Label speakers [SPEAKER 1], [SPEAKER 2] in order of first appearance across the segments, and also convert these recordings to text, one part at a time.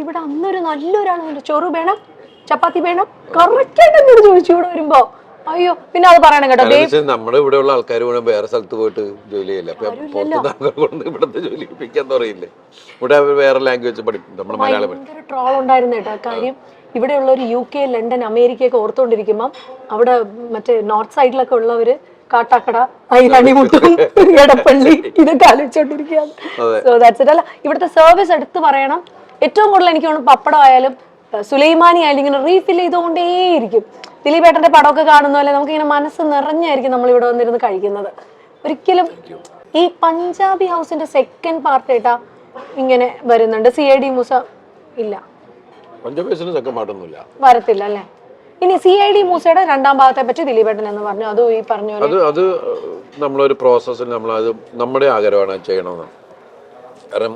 [SPEAKER 1] ഇവിടെ അന്നൊരു നല്ലൊരാൾ ചൊറു വേണം, ചപ്പാത്തി വേണം, കറക്റ്റ് ആയിട്ട് എന്നോട് ചോദിച്ചു ഇവിടെ വരുമ്പോ. അയ്യോ, പിന്നെ അത് പറയണം കേട്ടോ.
[SPEAKER 2] നമ്മുടെ ഇവിടെ ഉള്ള ആൾക്കാർ കൂടെ വേറെ സ്ഥലത്ത് പോയിട്ട് ജോലി ചെയ്യില്ല. അപ്പൊ പുറത്തുനിന്ന് ആൾക്കാർ കൊണ്ട് ഇവിടുത്തെ ജോലി പഠിപ്പിക്കാൻ അറിയില്ലേ? ഇവിടെ വേറെ ലാംഗ്വേജ് പഠിക്കും, നമ്മുടെ മലയാളം.
[SPEAKER 1] ഭയങ്കര ട്രോൾ ഉണ്ടായിരുന്നു കേട്ടോ. കാര്യം ഇവിടെയുള്ള ഒരു UK, ലണ്ടൻ, അമേരിക്കയൊക്കെ ഓർത്തുകൊണ്ടിരിക്കുമ്പം അവിടെ മറ്റേ നോർത്ത് സൈഡിലൊക്കെ ഉള്ളവര് കാട്ടാക്കട, ഐരാണിമുട്ടം, എടപ്പള്ളി ഇതൊക്കെ ആലോചിച്ചോണ്ടിരിക്കുകയാണ്. So that's it. അല്ല, ഇവിടുത്തെ സർവീസ് എടുത്ത് പറയണം. ഏറ്റവും കൂടുതൽ എനിക്ക് തോന്നുന്നു പപ്പടം ആയാലും സുലൈമാനി ആയാലും ഇങ്ങനെ റീഫിൽ ചെയ്തുകൊണ്ടേയിരിക്കും. ദിലീപേട്ടന്റെ പടമൊക്കെ കാണുന്ന പോലെ നമുക്കിങ്ങനെ മനസ്സ് നിറഞ്ഞായിരിക്കും നമ്മൾ ഇവിടെ വന്നിരുന്ന് കഴിക്കുന്നത്. ഒരിക്കലും ഈ പഞ്ചാബി ഹൗസിന്റെ സെക്കൻഡ് പാർട്ട് ആയിട്ടാ ഇങ്ങനെ വരുന്നുണ്ട്. CID മൂസ ഇല്ല, വരത്തില്ല അല്ലേ? ഇനി CID മൂസയുടെ രണ്ടാം ഭാഗത്തെ പറ്റി ദിലീപേട്ടൻ എന്ന് പറഞ്ഞു. അതും ഈ പറഞ്ഞ
[SPEAKER 2] അത് നമ്മളൊരു പ്രോസസ്സിൽ നമ്മളത് നമ്മുടെ ആഗ്രഹമാണ് ചെയ്യണമെന്ന്. കാരണം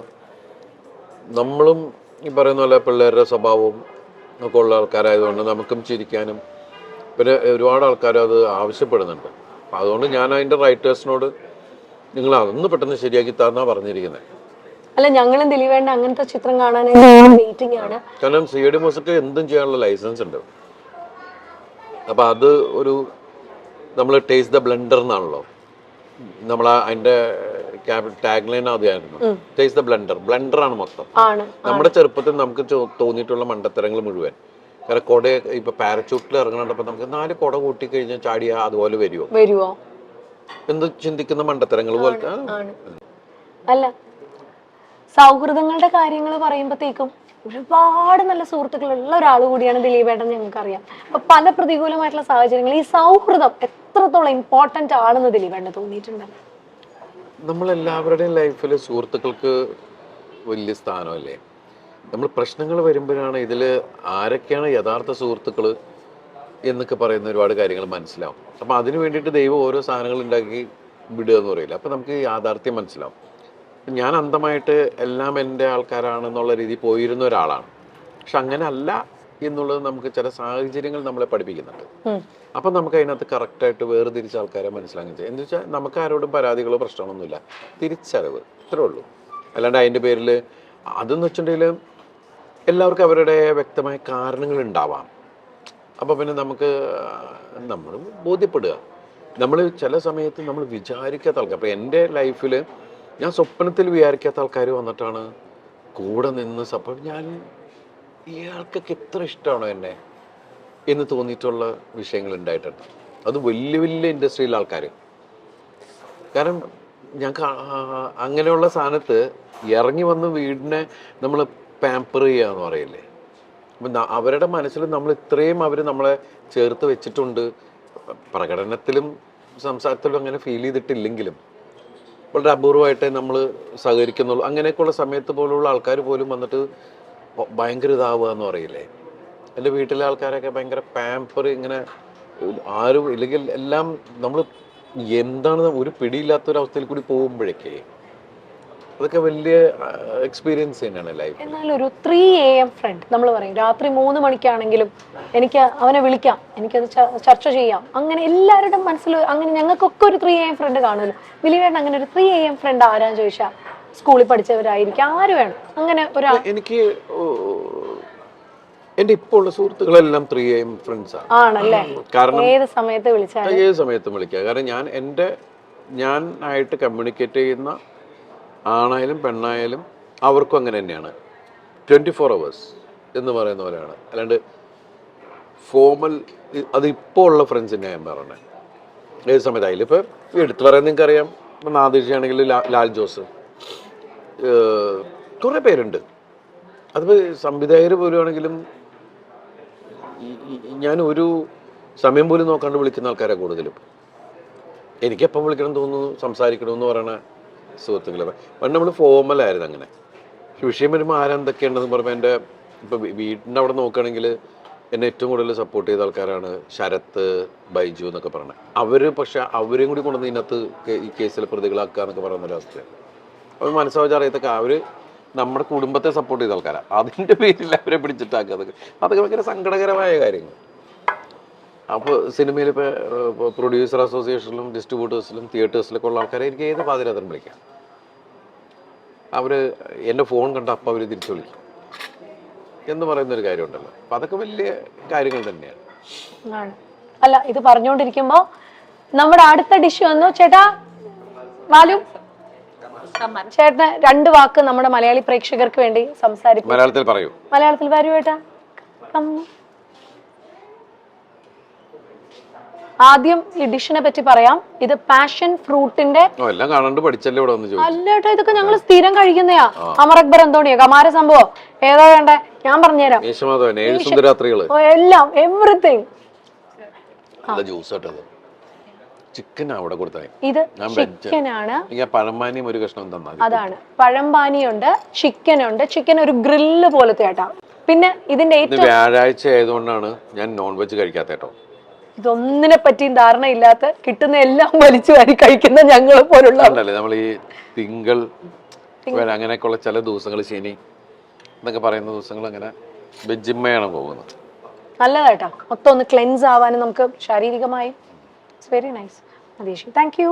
[SPEAKER 2] നമ്മളും ഈ പറയുന്ന പോലെ പിള്ളേരുടെ സ്വഭാവവും ഒക്കെ ഉള്ള ആൾക്കാരായതുകൊണ്ട് നമുക്കും ചിരിക്കാനും പിന്നെ ഒരുപാട് ആൾക്കാർ അത് ആവശ്യപ്പെടുന്നുണ്ട്. അപ്പം അതുകൊണ്ട് ഞാൻ അതിൻ്റെ റൈറ്റേഴ്സിനോട് നിങ്ങൾ അതൊന്ന് പെട്ടെന്ന് ശരിയാക്കി തന്നാ പറഞ്ഞിരിക്കുന്നത്.
[SPEAKER 1] അല്ല, ഞങ്ങളും ദിലീപേട്ട അങ്ങനത്തെ ചിത്രം കാണാൻ വെയിറ്റിംഗ് ആണ്.
[SPEAKER 2] കാരണം CID മൂസക്ക് എന്തും ചെയ്യാനുള്ള ലൈസൻസ് ഉണ്ട്. അപ്പം അത് ഒരു നമ്മൾ ടേസ്റ്റ് ദ ബ്ലെൻഡർ എന്നാണല്ലോ നമ്മൾ അതിൻ്റെ ടാഗ് ലൈൻ അതായിരുന്നു, ടേസ്റ്റ് ദ ബ്ലെൻഡർ. ബ്ലെൻഡറാണ് മൊത്തം. നമ്മുടെ ചെറുപ്പത്തിൽ നമുക്ക് തോന്നിയിട്ടുള്ള മണ്ടത്തരങ്ങൾ മുഴുവൻ. കാരണം കുട ഇപ്പൊ പാരച്യൂട്ടിൽ ഇറങ്ങണപ്പോ നമുക്ക് 4 കുട കൂട്ടി കഴിഞ്ഞാൽ ചാടിയാ അതുപോലെ വരുമോ എന്ത് ചിന്തിക്കുന്ന മണ്ടത്തരങ്ങൾ പോലത്തെ.
[SPEAKER 1] അല്ല, സൗഹൃദങ്ങളുടെ കാര്യങ്ങൾ പറയുമ്പോഴത്തേക്കും ഒരുപാട് നല്ല സുഹൃത്തുക്കളുള്ള ഒരാൾ കൂടിയാണ് ദിലീപേട്ടൻ, ഞങ്ങൾക്കറിയാം. അപ്പൊ പല പ്രതികൂലമായിട്ടുള്ള സാഹചര്യങ്ങൾ ഈ സൗഹൃദം എത്രത്തോളം ഇമ്പോർട്ടന്റ് ആണെന്ന് ദിലീപേട്ടന് തോന്നിയിട്ടുണ്ട്?
[SPEAKER 2] നമ്മളെല്ലാവരുടെയും ലൈഫിൽ സുഹൃത്തുക്കൾക്ക് വലിയ സ്ഥാനമല്ലേ. നമ്മൾ പ്രശ്നങ്ങൾ വരുമ്പോഴാണ് ഇതിൽ ആരൊക്കെയാണ് യഥാർത്ഥ സുഹൃത്തുക്കൾ എന്നൊക്കെ പറയുന്ന ഒരുപാട് കാര്യങ്ങൾ മനസ്സിലാവും. അപ്പം അതിന് വേണ്ടിയിട്ട് ദൈവം ഓരോ സാധനങ്ങൾ ഉണ്ടാക്കി വിടുക എന്ന് പറയില്ല. അപ്പം നമുക്ക് യാഥാർത്ഥ്യം മനസ്സിലാവും. ഞാൻ അന്ധമായിട്ട് എല്ലാം എൻ്റെ ആൾക്കാരാണെന്നുള്ള രീതിയിൽ പോയിരുന്ന ഒരാളാണ്. പക്ഷെ അങ്ങനെ അല്ല എന്നുള്ളത് നമുക്ക് ചില സാഹചര്യങ്ങൾ നമ്മളെ പഠിപ്പിക്കുന്നുണ്ട്. അപ്പം നമുക്ക് അതിനകത്ത് കറക്റ്റായിട്ട് വേർതിരിച്ച ആൾക്കാരെ മനസ്സിലാക്കി ചെയ്യാം. എന്ന് വെച്ചാൽ നമുക്ക് ആരോടും പരാതികളോ പ്രശ്നമൊന്നുമില്ല, തിരിച്ചറിവ് ഇത്രേ ഉള്ളൂ. അല്ലാണ്ട് അതിൻ്റെ പേരിൽ അതെന്ന് വെച്ചിട്ടുണ്ടെങ്കിൽ എല്ലാവർക്കും അവരുടെ വ്യക്തമായ കാരണങ്ങൾ ഉണ്ടാവാം. അപ്പോൾ പിന്നെ നമുക്ക് നമ്മൾ ബോധ്യപ്പെടുക. നമ്മൾ ചില സമയത്ത് നമ്മൾ വിചാരിക്കാത്ത ആൾക്കാർ, അപ്പോൾ എൻ്റെ ലൈഫിൽ ഞാൻ സ്വപ്നത്തിൽ വിചാരിക്കാത്ത ആൾക്കാർ വന്നിട്ടാണ് കൂടെ നിന്ന് സപ്പോർട്ട്. ഞാൻ ഇയാൾക്കൊക്കെ എത്ര ഇഷ്ടമാണോ എന്നെ എന്ന് തോന്നിയിട്ടുള്ള വിഷയങ്ങൾ ഉണ്ടായിട്ടുണ്ട്. അത് വലിയ വലിയ ഇൻഡസ്ട്രിയിലെ ആൾക്കാർ. കാരണം ഞങ്ങൾക്ക് അങ്ങനെയുള്ള സ്ഥാനത്ത് ഇറങ്ങി വന്ന് വീടിനെ നമ്മൾ പാമ്പർ ചെയ്യുക എന്ന് പറയില്ലേ. അപ്പം അവരുടെ മനസ്സിൽ നമ്മൾ ഇത്രയും അവർ നമ്മളെ ചേർത്ത് വെച്ചിട്ടുണ്ട്. പ്രകടനത്തിലും സംസാരത്തിലും അങ്ങനെ ഫീൽ ചെയ്തിട്ടില്ലെങ്കിലും വളരെ അപൂർവമായിട്ടേ നമ്മൾ സഹകരിക്കുന്നുള്ളൂ. അങ്ങനെയൊക്കെയുള്ള സമയത്ത് പോലുള്ള ആൾക്കാർ പോലും വന്നിട്ട് ഭയങ്കര ഇതാവുക എന്ന് പറയില്ലേ. എൻ്റെ വീട്ടിലെ ആൾക്കാരൊക്കെ ഭയങ്കര പാമ്പർ, ഇങ്ങനെ ആരും ഇല്ലെങ്കിൽ എല്ലാം നമ്മൾ എന്താണ് ഒരു പിടിയില്ലാത്തൊരവസ്ഥയിൽ കൂടി പോകുമ്പോഴേക്കേ അതൊക്കെ വലിയ എക്സ്പീരിയൻസ് തന്നെയാണ് ലൈഫ്.
[SPEAKER 1] എന്നാൽ ഒരു 3 AM ഫ്രണ്ട് നമ്മൾ പറയും, രാത്രി 3 മണിക്കാണെങ്കിലും എനിക്ക് അവനെ വിളിക്കാം, എനിക്കത് ചർച്ച ചെയ്യാം. അങ്ങനെ എല്ലാവരുടെ മനസ്സിൽ അങ്ങനെ ഞങ്ങൾക്കൊക്കെ ഒരു 3 AM ഫ്രണ്ട് കാണുമല്ലോ. ദിലീപേട്ടൻ അങ്ങനെ ഒരു 3 AM ഫ്രണ്ട് ആരാന്ന് ചോദിച്ചാൽ സ്കൂളിൽ പഠിച്ചവരായിരിക്കും, ആര് വേണം അങ്ങനെ ഒരാൾ?
[SPEAKER 2] എനിക്ക് എൻ്റെ ഇപ്പോൾ ഉള്ള സുഹൃത്തുക്കളെല്ലാം 3 AM ഫ്രണ്ട്സാണ്.
[SPEAKER 1] ആണല്ലേ? കാരണം ഏത് സമയത്തും
[SPEAKER 2] വിളിക്കാം. കാരണം ഞാൻ ആയിട്ട് കമ്മ്യൂണിക്കേറ്റ് ചെയ്യുന്ന ആണായാലും പെണ്ണായാലും അവർക്കും അങ്ങനെ തന്നെയാണ്. 24 hours എന്ന് പറയുന്ന പോലെയാണ്. അല്ലാണ്ട് ഫോമൽ അത് ഇപ്പോൾ ഉള്ള ഫ്രണ്ട്സിനെ ഞാൻ പറഞ്ഞത്. ഏത് സമയത്തായാലും ഇപ്പോൾ എടുത്തു പറയാൻ നിങ്ങൾക്കറിയാം, ഇപ്പം നാദിർജയാണെങ്കിൽ ലാൽ ജോസ്, കുറേ പേരുണ്ട്. അതിപ്പോൾ സംവിധായകർ പോലും ആണെങ്കിലും ഞാൻ ഒരു സമയം പോലും നോക്കാണ്ട് വിളിക്കുന്ന ആൾക്കാരെ കൂടുതലും. എനിക്കെപ്പം വിളിക്കണം തോന്നുന്നു, സംസാരിക്കണമെന്ന് പറയണ സുഹൃത്തുക്കളെ. പണ്ട് നമ്മൾ ഫോമലായിരുന്നു. അങ്ങനെ വിഷയം വരുമ്പോൾ ആരെന്തൊക്കെയുണ്ടെന്ന് പറയുമ്പോൾ എൻ്റെ ഇപ്പോൾ വീടിൻ്റെ അവിടെ നോക്കുകയാണെങ്കിൽ എന്നെ ഏറ്റവും കൂടുതൽ സപ്പോർട്ട് ചെയ്ത ആൾക്കാരാണ് ശരത്ത്, ബൈജു എന്നൊക്കെ പറഞ്ഞത്. അവർ പക്ഷെ അവരെയും കൂടി കൊണ്ടുവന്ന് ഇതിനകത്ത് ഈ കേസിൽ പ്രതികളാക്കുക എന്നൊക്കെ പറയുന്നൊരവസ്ഥയാണ്. അവർ മനസ്സാവച്ച അറിയത്തൊക്കെ അവർ നമ്മുടെ കുടുംബത്തെ സപ്പോർട്ട് ചെയ്ത ആൾക്കാരാണ്. അതിൻ്റെ പേരിൽ അവരെ പിടിച്ചിട്ടാക്കുക, അതൊക്കെ ഭയങ്കര സങ്കടകരമായ കാര്യങ്ങൾ. അപ്പോൾ സിനിമയിൽ ഇപ്പോൾ പ്രൊഡ്യൂസർ അസോസിയേഷനിലും ഡിസ്ട്രിബ്യൂട്ടേഴ്സിലും തിയേറ്റേഴ്സിലൊക്കെ ഉള്ള ആൾക്കാരെ എനിക്ക് ഏത് പാതിരാത്രം വിളിക്കാം. അവർ എൻ്റെ ഫോൺ കണ്ട അപ്പം അവർ തിരിച്ചു വിളിക്കും. എന്ന് പറയുന്ന ഒരു കാര്യമുണ്ടല്ലോ. അപ്പൊ അതൊക്കെ വലിയ കാര്യങ്ങൾ തന്നെയാണ്.
[SPEAKER 1] ആണ്. അല്ല, ഇത് പറഞ്ഞുകൊണ്ടിരിക്കുമ്പോ നമ്മുടെ അടുത്ത ഡിഷ് വന്നു. ചേട്ടാ വാലു, ചേട്ടന് 2 വാക്ക് നമ്മുടെ മലയാളി പ്രേക്ഷകർക്ക് വേണ്ടി സംസാരിക്കും.
[SPEAKER 2] മലയാളത്തിൽ പറയൂ.
[SPEAKER 1] മലയാളത്തിൽ വരൂ ഏട്ടാ. ആദ്യം ഈ ഡിഷിനെ പറ്റി പറയാം. ഇത് പാഷൻ ഫ്രൂട്ടിന്റെ
[SPEAKER 2] എല്ലാം കാണാണ്ട് പഠിച്ചല്ലേ ഇവിടെ വന്ന് ചോദിച്ചു.
[SPEAKER 1] അല്ല ഏട്ടാ, ഇതൊക്കെ ഞങ്ങൾ സ്ഥിരം കഴിക്കുന്നയാ. അമർ അക്ബർ എന്തോണിയാ കമാര സംഭവം ഏതാ വേണ്ടേ ഞാൻ പറഞ്ഞുതരാം.
[SPEAKER 2] എല്ലാം
[SPEAKER 1] എവറിത്തിങ്.
[SPEAKER 2] ജ്യൂസ് ചിക്കൻ അവിടെ കൊടുത്തേ.
[SPEAKER 1] ഇത് ചിക്കൻ ആണ്.
[SPEAKER 2] പഴംപാനിയും ഒരു കഷ്ണം തന്നാൽ.
[SPEAKER 1] അതാണ്, പഴംപാനിയുണ്ട്, ചിക്കൻ ഉണ്ട്. ചിക്കൻ ഒരു ഗ്രില്ല് പോലത്തെ ഏട്ടാ. പിന്നെ ഇതിന്റെ ഏറ്റവും
[SPEAKER 2] വ്യാഴാഴ്ച ആയതുകൊണ്ടാണ് ഞാൻ നോൺ വെജ് കഴിക്കാത്ത കേട്ടോ.
[SPEAKER 1] ഇതൊന്നിനെ പറ്റിയും ധാരണയില്ലാത്ത കിട്ടുന്ന എല്ലാം വലിച്ചു വാരി കഴിക്കുന്ന ഞങ്ങളെ പോലുള്ള
[SPEAKER 2] നമ്മൾ ഈ തിങ്കൾ അങ്ങനെയൊക്കെയുള്ള ചില ദിവസങ്ങൾ, ശനി എന്നൊക്കെ പറയുന്ന ദിവസങ്ങൾ അങ്ങനെ വെജിമ്മയാണ് പോകുന്നത്.
[SPEAKER 1] നല്ലതായിട്ടാ, മൊത്തം ഒന്ന് ക്ലെൻസ് ആവാനും നമുക്ക് ശാരീരികമായി. It's very nice. Matheesh, thank you.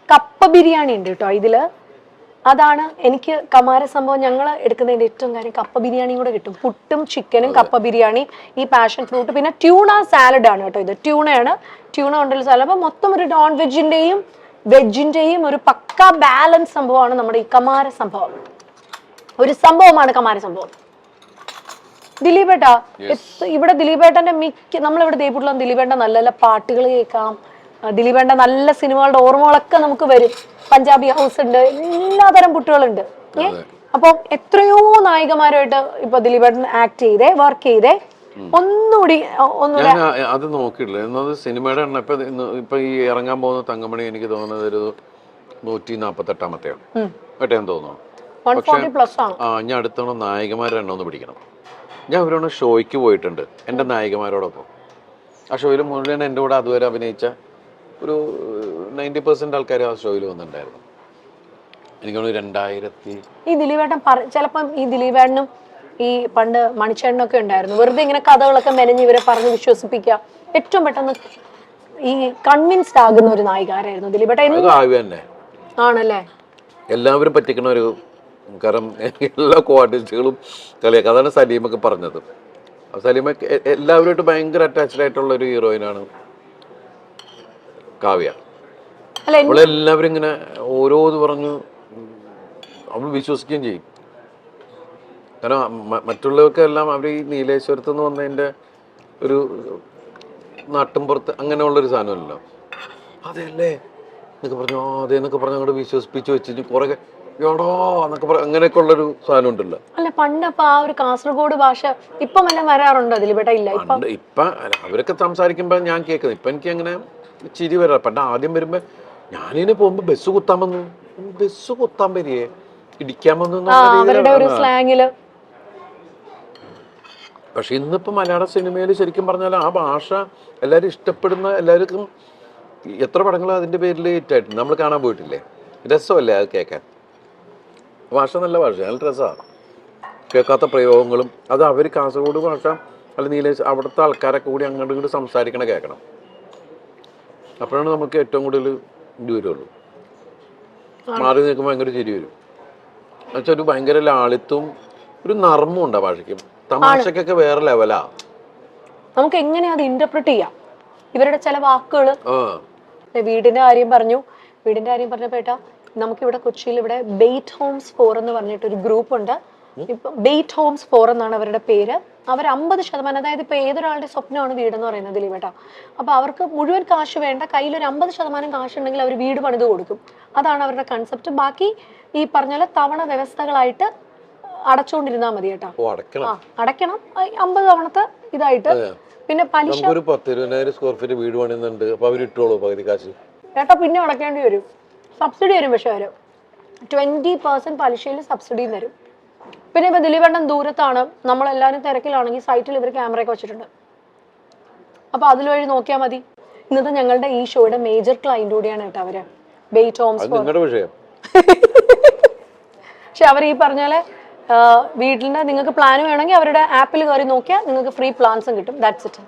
[SPEAKER 1] കപ്പ ബിരിയാണി ഉണ്ട് കേട്ടോ ഇതില്. അതാണ് എനിക്ക് കമാര സംഭവം ഞങ്ങൾ എടുക്കുന്നതിന്റെ ഏറ്റവും കാര്യം. കപ്പ ബിരിയാണിയും കൂടെ കിട്ടും. പുട്ടും ചിക്കനും കപ്പ ബിരിയാണി, ഈ പാഷൻ ഫ്രൂട്ട്, പിന്നെ ട്യൂണ സാലഡ് ആണ് കേട്ടോ. ഇത് ട്യൂണയാണ്. ട്യൂണ കൊണ്ടുള്ള സാലഡ്. അപ്പൊ മൊത്തം ഒരു നോൺ വെജിന്റെയും വെജിന്റെയും ഒരു പക്ക ബാലൻസ് സംഭവമാണ് നമ്മുടെ ഈ കമാര സംഭവം. ഒരു സംഭവമാണ് കമാര സംഭവം. ദിലീപേട്ടാ, ഇവിടെ ദിലീപേട്ടന്റെ നമ്മളിവിടെ ദേവൂട്ടിലും ദിലീപേട്ട നല്ല നല്ല പാട്ടുകൾ കേൾക്കാം. ദിലീപേട്ട നല്ല സിനിമകളുടെ ഓർമ്മകളൊക്കെ നമുക്ക് വരും. പഞ്ചാബി ഹൗസ് ഉണ്ട്, എല്ലാതരം കുട്ടികളുണ്ട്. അപ്പൊ എത്രയോ നായികമാരുമായിട്ട് ഇപ്പൊ ദിലീപേട്ടൻ ആക്ട് ചെയ്തേ, വർക്ക് ചെയ്തേ. ഒന്നുകൂടി
[SPEAKER 2] അത് നോക്കിയിട്ടില്ല എന്നത് സിനിമയുടെ എണ്ണം. ഇപ്പൊ ഈ ഇറങ്ങാൻ പോകുന്ന തങ്കമണി എനിക്ക് തോന്നുന്നത് ഒരു 148 കേട്ടേന്ന് തോന്നുന്നു. ഞാൻ അടുത്തവണ നായികമാരുടെ എണ്ണം ഒന്ന് പിടിക്കണം. ഞാൻ അവരോട് ഷോയ്ക്ക് പോയിട്ടുണ്ട് എൻ്റെ നായികമാരോടൊപ്പം. ആ ഷോയിൽ മുഴുവൻ എൻ്റെ കൂടെ അതുവരെ അഭിനയിച്ച ഒരു 90% ആൾക്കാർ ആ ഷോയിൽ വന്നിട്ടുണ്ടായിരുന്നു. എനിക്ക് 2000
[SPEAKER 1] ഈ ദിലീപേട്ടൻ ചിലപ്പം ഈ ദിലീപേട്ടനും ഈ പണ്ട് മണിച്ചേട്ടനൊക്കെ ഉണ്ടായിരുന്നു. വെറുതെ ഇങ്ങനെ കഥകളൊക്കെ മെനഞ്ഞ് ഇവരെ പറഞ്ഞ് വിശ്വസിപ്പിക്കുക. ഏറ്റവും പെട്ടെന്ന് ഈ കൺവിൻസ്ഡ് ആകുന്ന ഒരു നായികാരായിരുന്നു ദിലീപേട്ടൻ. ആണല്ലേ?
[SPEAKER 2] എല്ലാവരും പറ്റിക്കണ ഒരു, കാരണം എല്ലാ കോർട്ടിസ്റ്റുകളും കളിയാക്കുക. അതാണ് സലീമൊക്കെ പറഞ്ഞത്. സലീമ എല്ലാവരുമായിട്ട് ഭയങ്കര അറ്റാച്ച്ഡ് ആയിട്ടുള്ള ഒരു ഹീറോയിനാണ് കാവ്യ. അവളെല്ലാവരും ഇങ്ങനെ ഓരോന്ന് പറഞ്ഞു അവൾ വിശ്വസിക്കുകയും ചെയ്യും. കാരണം മറ്റുള്ളവർക്കെല്ലാം അവർ ഈ നീലേശ്വരത്ത് നിന്ന് വന്നതിൻ്റെ ഒരു നാട്ടിൻപുറത്ത് അങ്ങനെയുള്ളൊരു സാധനമല്ലോ. അതെല്ലേ എന്നൊക്കെ പറഞ്ഞു, അതെ എന്നൊക്കെ പറഞ്ഞു അങ്ങോട്ട് വിശ്വസിപ്പിച്ച് വെച്ചിട്ട് കുറെ എടോ എന്നൊക്കെ പറ അങ്ങനെയൊക്കെ ഉള്ളൊരു സാധനം ഉണ്ടല്ലോ.
[SPEAKER 1] അല്ല, പണ്ടപ്പോ ആ ഒരു കാസർഗോഡ് ഭാഷ ഇപ്പം എല്ലാം വരാറുണ്ടോ ദിലീപേട്ട? ഇല്ല,
[SPEAKER 2] ഇപ്പൊ അവരൊക്കെ സംസാരിക്കുമ്പോ ഞാൻ കേൾക്കുന്നത്. ഇപ്പൊ എനിക്ക് അങ്ങനെ ചിരി വരാ. പണ്ട് ആദ്യം വരുമ്പോ ഞാനിങ്ങനെ പോകുമ്പോ ബസ് കുത്താൻ വന്നു, ബസ് കുത്താൻ വരികയെ ഇടിക്കാൻ വന്നു. പക്ഷെ ഇന്നിപ്പോ മലയാള സിനിമയിൽ ശരിക്കും പറഞ്ഞാൽ ആ ഭാഷ എല്ലാവരും ഇഷ്ടപ്പെടുന്ന, എല്ലാവർക്കും എത്ര പടങ്ങളും അതിന്റെ പേരിൽ ഹിറ്റായിട്ടുണ്ട്. നമ്മൾ കാണാൻ പോയിട്ടില്ലേ? രസമല്ലേ അത് കേൾക്കാൻ? ഭാഷ നല്ല ഭാഷ, നല്ല രസമാണ്. കേൾക്കാത്ത പ്രയോഗങ്ങളും അത് അവർ കാസർഗോഡ് ഭാഷ അല്ല നീലേശ് അവിടുത്തെ ആൾക്കാരൊക്കെ കൂടി അങ്ങോട്ടും ഇങ്ങോട്ട് സംസാരിക്കണ കേൾക്കണം. അപ്പോഴാണ് നമുക്ക് ഏറ്റവും കൂടുതൽ ഇത് വരുള്ളൂ. മാറി നിൽക്കുമ്പോൾ ഭയങ്കര ചിരി വരും. എന്നുവെച്ചാൽ ഒരു ഭയങ്കര ലാളിത്വവും ഒരു നർമ്മം ഉണ്ട് ആ ഭാഷയ്ക്കും. തമാശക്കൊക്കെ വേറെ ലെവലാ.
[SPEAKER 1] നമുക്ക് എങ്ങനെ അത് ഇന്റർപ്രറ്റ് ചെയ്യാം? ഇവരുടെ ചില വാക്കുകൾ. വീടിന്റെ കാര്യം പറഞ്ഞപ്പോട്ടാ, നമുക്കിവിടെ കൊച്ചിയിൽ ഇവിടെ ബെയ്റ്റ് ഹോംസ് 4 എന്ന് പറഞ്ഞിട്ട് ഒരു ഗ്രൂപ്പ് ഉണ്ട്. ഇപ്പൊ ബെയ്റ്റ് ഹോംസ് 4 എന്നാണ് അവരുടെ പേര്. അവർ 50%, അതായത് ഇപ്പൊ ഏതൊരാളുടെ സ്വപ്നമാണ് വീടെന്ന് പറയുന്നത് ദിലീപേട്ടാ. അപ്പൊ അവർക്ക് മുഴുവൻ കാശ് വേണ്ട, കയ്യിൽ ഒരു 50% കാശ് ഉണ്ടെങ്കിൽ അവർ വീട് പണിത് കൊടുക്കും. അതാണ് അവരുടെ കൺസെപ്റ്റ്. ബാക്കി ഈ പറഞ്ഞ പോലെ തവണ വ്യവസ്ഥകളായിട്ട് അടച്ചുകൊണ്ടിരുന്നാ മതി കേട്ടോ. അടയ്ക്കണം 50 തവണത്തെ ഇതായിട്ട്. പിന്നെ പലിശ
[SPEAKER 2] 10,000 സ്ക്വയർ ഫീറ്റ് വീട് പണിയുന്നുണ്ട്. അപ്പൊ അവർ ഇട്ടോളൂ പകുതി കാശ്
[SPEAKER 1] ചേട്ടാ. പിന്നെ അടയ്ക്കേണ്ടി വരും. സബ്സിഡി വരും. പക്ഷെ അവര് 20% പലിശയിൽ സബ്സിഡിയും തരും. പിന്നെ ഇപ്പൊ ദിലീപേട്ടൻ ദൂരത്താണ്, നമ്മളെല്ലാവരും തിരക്കിലാണെങ്കിൽ സൈറ്റിൽ ഇവർ ക്യാമറയൊക്കെ വെച്ചിട്ടുണ്ട്. അപ്പൊ അതിലുവഴി നോക്കിയാൽ മതി. ഇന്നത്തെ ഞങ്ങളുടെ ഈ ഷോയുടെ മേജർ ക്ലയന്റ് കൂടിയാണ് കേട്ടോ അവര്, ബെയ്റ്റ് ഹോംസ്. പക്ഷെ അവർ ഈ പറഞ്ഞ വീട്ടിന്റെ നിങ്ങൾക്ക് പ്ലാൻ വേണമെങ്കിൽ അവരുടെ ആപ്പിൽ കയറി നോക്കിയാൽ നിങ്ങൾക്ക് ഫ്രീ പ്ലാൻസും കിട്ടും. That's it.